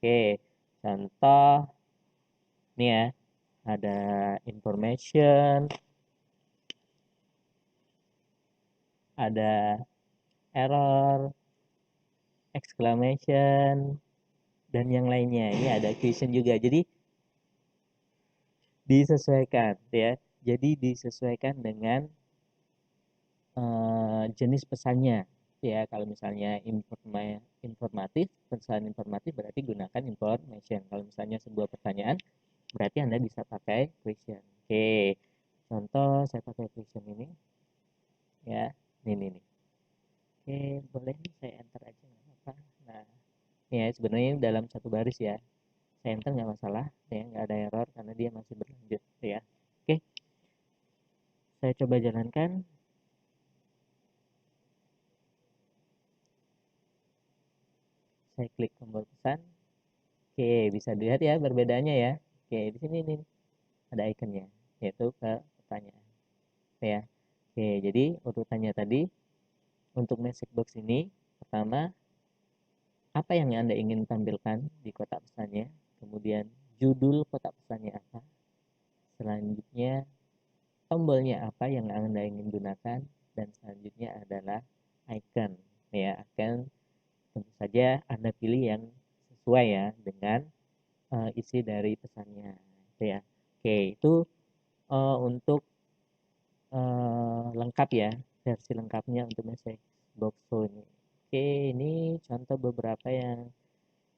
Oke, contoh nih ya, ada information, ada error, exclamation, dan yang lainnya. Ini ada question juga. Jadi disesuaikan ya. Jadi disesuaikan dengan jenis pesannya ya. Kalau misalnya informatif, pesan informatif berarti gunakan information. Kalau misalnya sebuah pertanyaan berarti Anda bisa pakai question. Oke, contoh saya pakai question ini ya. Ini nih. Oke, boleh nih saya enter aja nggak apa-apa. Nah, ya sebenarnya dalam satu baris ya. Saya enter nggak masalah, ya nggak ada error karena dia masih berlanjut ya. Oke, saya coba jalankan. Saya klik tombol pesan. Oke, bisa dilihat ya perbedaannya ya. Oke, di sini nih ada ikonnya, yaitu ke pertanyaan. Ya. Oke, jadi urutannya tadi untuk message box ini, pertama apa yang Anda ingin tampilkan di kotak pesannya, kemudian judul kotak pesannya apa, selanjutnya tombolnya apa yang Anda ingin gunakan, dan selanjutnya adalah icon. Ya, icon tentu saja Anda pilih yang sesuai ya dengan isi dari pesannya. Itu ya. Oke, itu untuk lengkap ya, versi lengkapnya untuk message box ini. Oke, ini contoh beberapa yang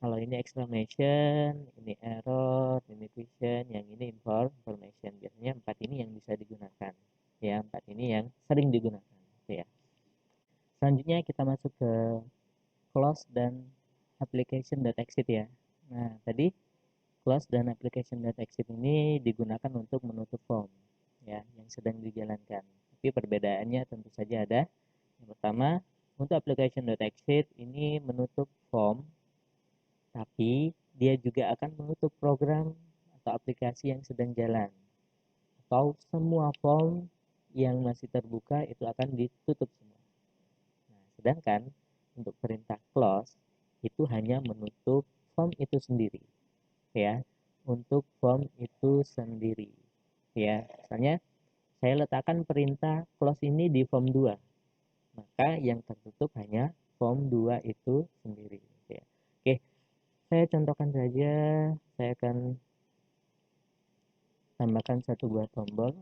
kalau ini exclamation, ini error, ini question, yang ini information. Biasanya empat ini yang bisa digunakan. Ya, empat ini yang sering digunakan. Ya. Selanjutnya kita masuk ke close dan application.exit ya. Nah, tadi close dan application.exit ini digunakan untuk menutup form ya yang sedang dijalankan. Tapi perbedaannya tentu saja ada. Yang pertama, untuk application.exit ini menutup form, tapi dia juga akan menutup program atau aplikasi yang sedang jalan. Atau semua form yang masih terbuka itu akan ditutup semua. Nah, sedangkan untuk perintah close itu hanya menutup form itu sendiri ya, untuk form itu sendiri ya. Misalnya saya letakkan perintah close ini di form 2, maka yang tertutup hanya form 2 itu sendiri ya. Oke, saya contohkan saja. Saya akan tambahkan satu buah tombol.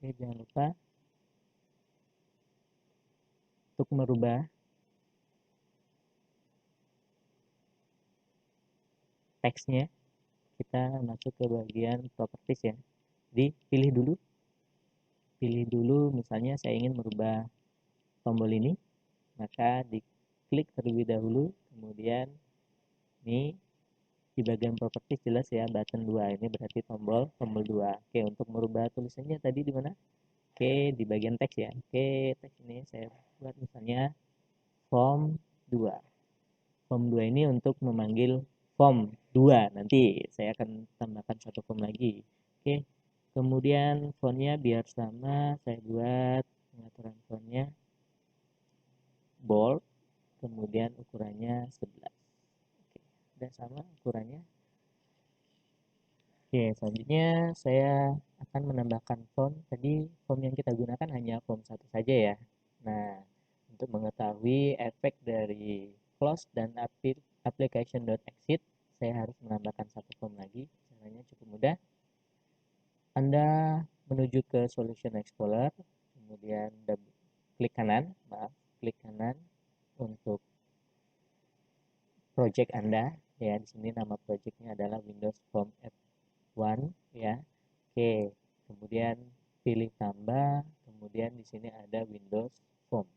Oke, jangan lupa untuk merubah teksnya. Kita masuk ke bagian properties ya. Jadi pilih dulu misalnya saya ingin merubah tombol ini, maka diklik terlebih dahulu, kemudian ini di bagian properties jelas ya button 2 ini berarti tombol 2. Oke, untuk merubah tulisannya tadi di mana? Oke, di bagian teks ya. Oke, teks ini saya buat misalnya form 2. Form 2 ini untuk memanggil form 2. Nanti saya akan tambahkan satu form lagi. Oke. Kemudian fontnya biar sama, saya buat pengaturan fontnya bold, kemudian ukurannya 11. Oke, udah sama ukurannya. Oke, selanjutnya saya akan menambahkan font. Tadi font yang kita gunakan hanya font satu saja ya. Nah, untuk mengetahui efek dari close dan application.exit, saya harus menambahkan satu font lagi. Caranya cukup mudah. Anda menuju ke Solution Explorer, kemudian klik kanan, klik kanan untuk project Anda. Ya, di sini nama projectnya adalah Windows Form App 1 ya. Oke, kemudian pilih tambah, kemudian di sini ada Windows Form.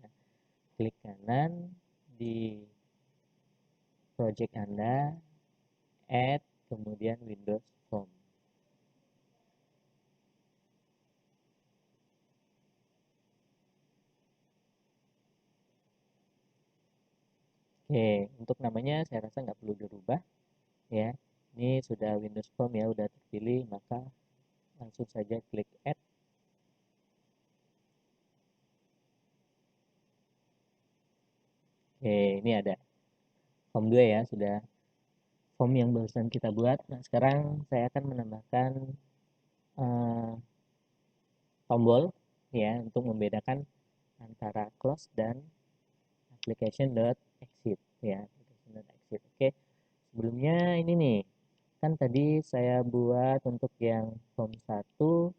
Ya. Klik kanan di project Anda, add, kemudian Windows Form. Oke, untuk namanya saya rasa nggak perlu dirubah ya. Ini sudah Windows Form ya, udah terpilih, maka langsung saja klik Add. Oke, ini ada form 2 ya, sudah form yang barusan kita buat. Nah, sekarang saya akan menambahkan tombol ya untuk membedakan antara close dan application.exit ya, application.exit. Oke, sebelumnya ini nih, kan tadi saya buat untuk yang form 1,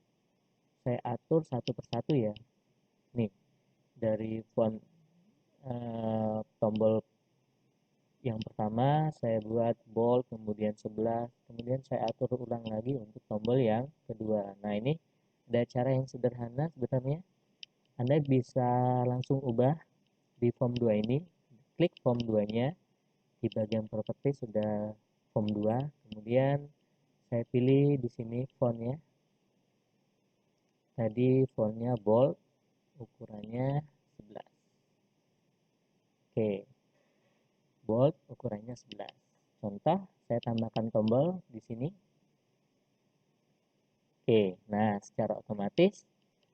saya atur satu persatu ya. Nih, dari font tombol yang pertama saya buat bold, kemudian 11, kemudian saya atur ulang lagi untuk tombol yang kedua. Nah, ini ada cara yang sederhana sebenarnya. Anda bisa langsung ubah di form 2 ini, klik form 2-nya, di bagian properti sudah form 2, kemudian saya pilih di sini fontnya. Tadi fontnya bold, ukurannya 11. Oke, bold ukurannya 11. Contoh, saya tambahkan tombol di sini. Oke, nah secara otomatis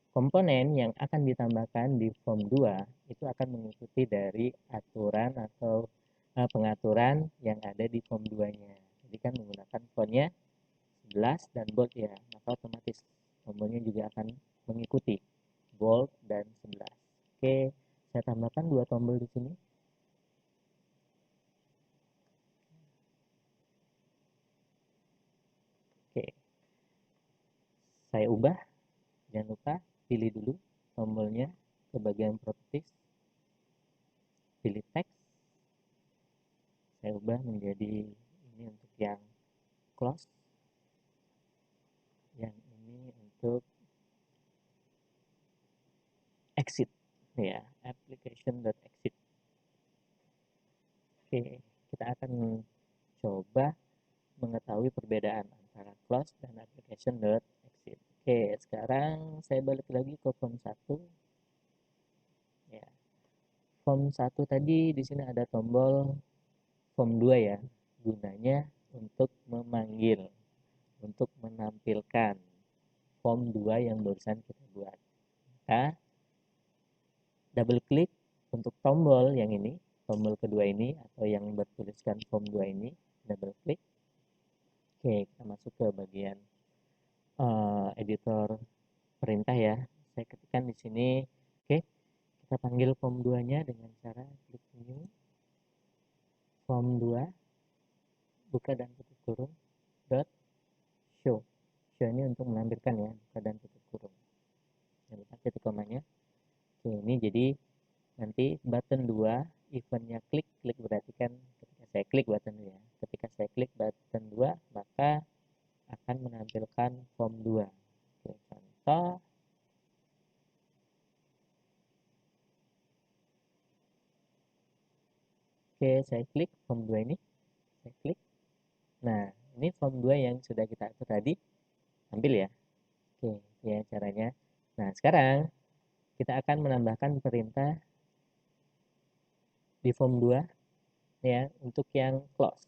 komponen yang akan ditambahkan di form 2 itu akan mengikuti dari aturan atau pengaturan yang ada di form 2-nya. Jadi kan menggunakan fontnya 11 dan bold ya, maka otomatis tombolnya juga akan mengikuti bold dan 11. Oke, saya tambahkan dua tombol di sini. Oke, saya ubah, jangan lupa pilih dulu tombolnya ke bagian properties, pilih text, saya ubah menjadi ini untuk yang close, yang ini untuk exit ya, application.exit. Oke, kita akan coba mengetahui perbedaan antara close dan application.exit. Oke, sekarang saya balik lagi ke form 1 ya. Form 1 tadi di sini ada tombol form 2 ya, gunanya untuk memanggil, untuk menampilkan form 2 yang barusan kita buat. Nah, double klik untuk tombol yang ini, tombol kedua ini atau yang bertuliskan form 2 ini, double klik. Oke, kita masuk ke bagian editor perintah ya. Saya ketikkan di sini. Oke, kita panggil form 2-nya dengan cara klik new, form 2, buka dan tutup kurung, dot show. Show ini untuk menampilkan ya, buka dan tutup kurung. Jangan lupa titik komanya. Oke, ini jadi nanti button 2, eventnya klik, klik berarti kan ketika saya klik button ya. Ketika saya klik button 2, maka akan menampilkan form 2. Oke, contoh. Oke, saya klik form 2 ini. Saya klik. Nah, ini form 2 yang sudah kita atur tadi. Ambil ya. Oke, ya caranya. Nah, sekarang kita akan menambahkan perintah di form 2 ya untuk yang close.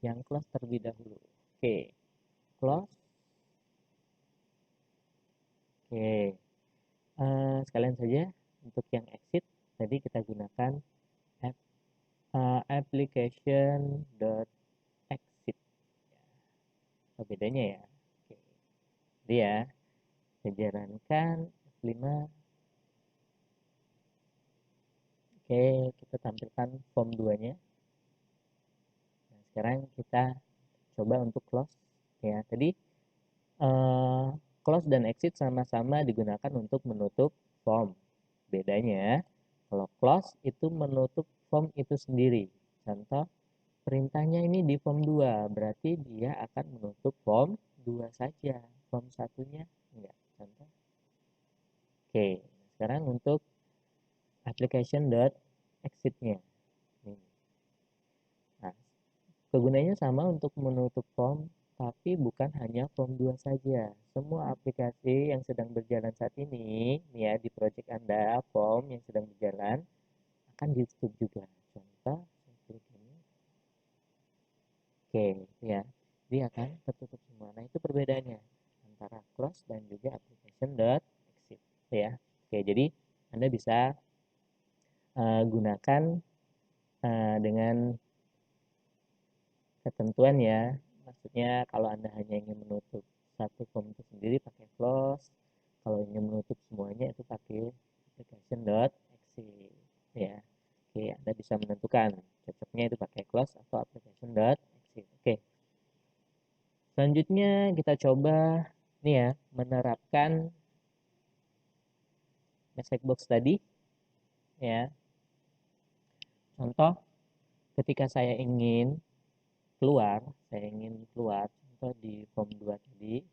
Yang close terlebih dahulu. Oke, close. Oke, sekalian saja untuk yang exit tadi kita gunakan application.exit. Apa bedanya ya? Oke. Jadi ya, saya jalankan F5. Oke, kita tampilkan form 2-nya. Nah, sekarang kita coba untuk close. Ya, tadi close dan exit sama-sama digunakan untuk menutup form. Bedanya, kalau close itu menutup form itu sendiri. Contoh, perintahnya ini di form 2, berarti dia akan menutup form 2 saja. Form satunya enggak. Contoh. Oke, sekarang untuk application.exit-nya. Nah, kegunaannya sama untuk menutup form, tapi bukan hanya form 2 saja. Semua aplikasi yang sedang berjalan saat ini, ya di project Anda, form yang sedang berjalan, akan ditutup juga. Contoh, klik ini. Oke, ya. dia akan tertutup semua. Nah, itu perbedaannya antara close dan juga application.exit ya. Oke, jadi Anda bisa gunakan dengan ketentuan ya. Maksudnya kalau Anda hanya ingin menutup satu form itu sendiri pakai close, kalau ingin menutup semuanya itu pakai application.exit ya. Oke, Anda bisa menentukan cocoknya itu pakai close atau application.exit. Oke. Selanjutnya kita coba nih ya, menerapkan message box tadi ya. Contoh ketika saya ingin keluar contoh di form 2 tadi.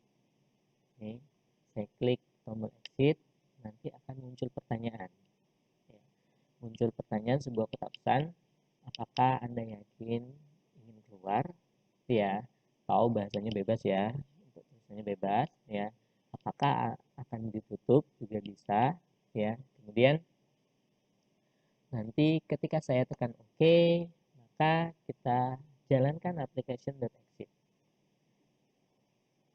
Nih, saya klik tombol exit, nanti akan muncul pertanyaan. Ya, muncul pertanyaan sebuah kotak pesan, apakah Anda yakin ingin keluar? Ya, tahu bahasanya bebas ya, untuk tulisannya bebas ya. Apakah akan ditutup juga bisa ya. Kemudian nanti ketika saya tekan OK, maka kita jalankan application.exit.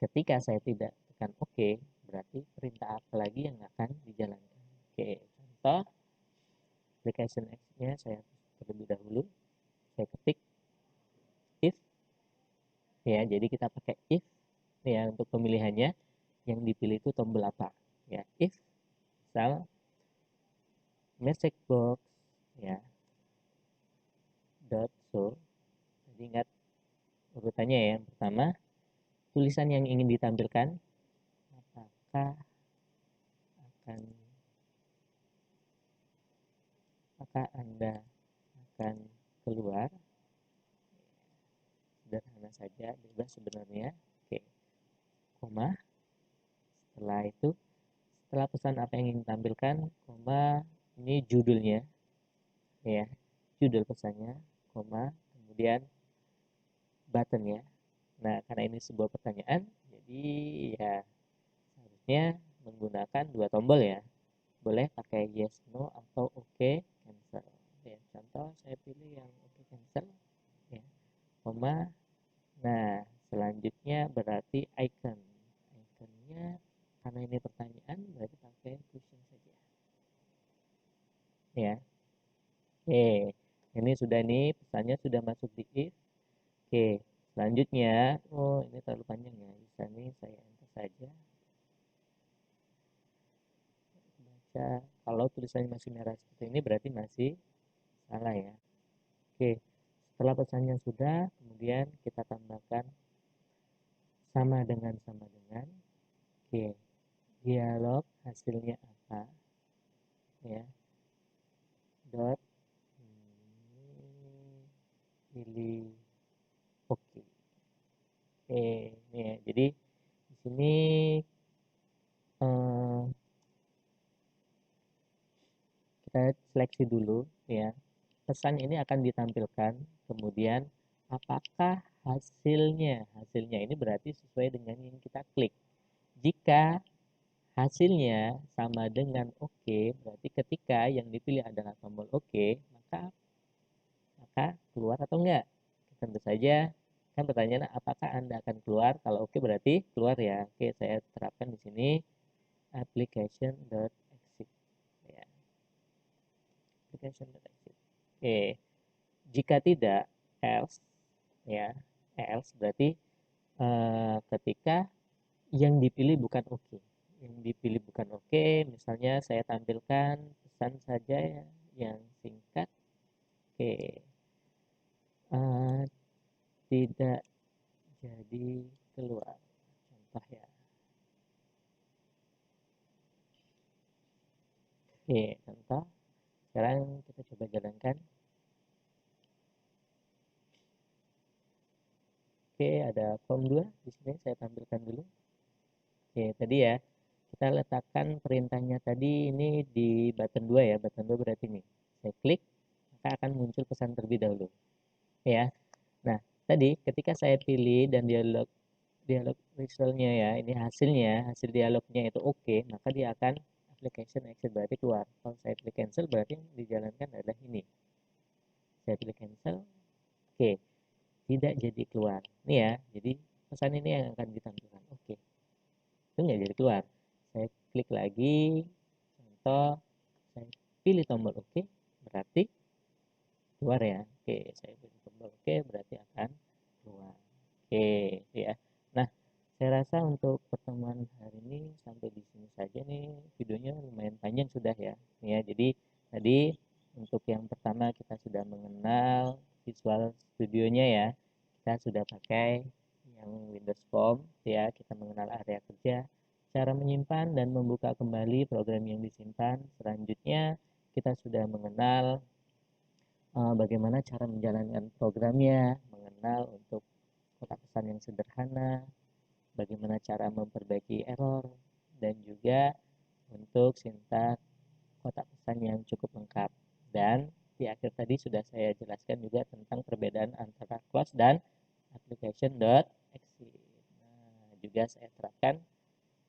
Ketika saya tidak tekan OK, berarti perintah apa lagi yang akan dijalankan. Oke, contoh application X-nya saya terlebih dahulu. Saya ketik if ya, jadi kita pakai if ya untuk pemilihannya. Yang dipilih itu tombol apa? Ya, if misal message box ya dot show. Jadi ingat urutannya ya. Yang pertama, tulisan yang ingin ditampilkan apakah akan apakah Anda akan keluar. Sederhana saja, bebas sebenarnya. Oke, koma. Setelah pesan apa yang ingin ditampilkan, koma, ini judulnya ya, judul pesannya, koma, kemudian button ya. Nah, karena ini sebuah pertanyaan, jadi ya seharusnya menggunakan dua tombol ya. Boleh pakai yes, no, atau OK, cancel. Ya, contoh saya pilih yang OK, cancel. Ya, koma. Nah, selanjutnya berarti icon. Iconnya, karena ini pertanyaan, berarti pakai question saja. Ya, oke. Ini sudah nih, pesannya sudah masuk di if. Oke, selanjutnya, oh ini terlalu panjang ya, bisa nih saya enter saja. Baca, kalau tulisannya masih merah seperti ini berarti masih salah ya. Oke, setelah pesannya sudah, kemudian kita tambahkan sama dengan. Oke, dialog hasilnya apa? Ya, dot pilih oke. Oke, ini ya. Jadi di sini kita seleksi dulu ya. Pesan ini akan ditampilkan, kemudian apakah hasilnya ini berarti sesuai dengan yang kita klik. Jika hasilnya sama dengan OK, berarti ketika yang dipilih adalah tombol OK, maka keluar atau enggak. Tentu saja kan pertanyaannya apakah Anda akan keluar? Kalau OK berarti keluar ya. Oke, saya terapkan di sini application.exit ya. Application.exit. Oke. Jika tidak, else ya. Else berarti ketika yang dipilih bukan OK. Yang dipilih bukan OK, misalnya saya tampilkan pesan saja ya, yang singkat. Oke. Tidak jadi keluar. Contoh ya. Oke, contoh. Sekarang kita coba jalankan. Oke, ada form 2 di sini saya tampilkan dulu. Oke, tadi ya. Kita letakkan perintahnya tadi ini di button 2 ya. Button 2 berarti ini. Saya klik, maka akan muncul pesan terlebih dahulu. Ya. Nah, tadi ketika saya pilih dan dialog resultnya ya, ini hasil dialognya itu oke, maka dia akan application exit berarti keluar. Kalau saya pilih cancel berarti yang dijalankan adalah ini. Saya pilih cancel, oke, tidak jadi keluar. Ini ya, jadi pesan ini yang akan ditampilkan. Oke, itu nggak jadi keluar. Saya klik lagi, contoh, saya pilih tombol oke, berarti keluar ya. Oke, saya pilih tombol oke, berarti akan keluar. Oke, ya. Nah, saya rasa untuk pertemuan hari ini sampai di sini saja nih. Videonya lumayan panjang sudah ya. Ya, jadi tadi untuk yang pertama kita sudah mengenal Visual Studionya ya. Kita sudah pakai yang Windows Form ya. Kita mengenal area kerja, cara menyimpan dan membuka kembali program yang disimpan. Selanjutnya kita sudah mengenal bagaimana cara menjalankan programnya, mengenal untuk kotak pesan yang sederhana, bagaimana cara memperbaiki error, dan juga untuk sintaks kotak pesan yang cukup lengkap. Dan di akhir tadi sudah saya jelaskan juga tentang perbedaan antara class dan application.exit. Nah, juga saya terapkan,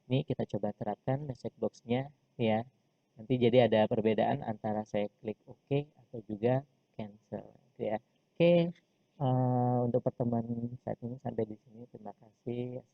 ini kita coba terapkan checkbox-nya ya. Nanti jadi ada perbedaan antara saya klik OK atau juga cancel ya. Oke, untuk pertemuan saat ini sampai di sini. Terima kasih.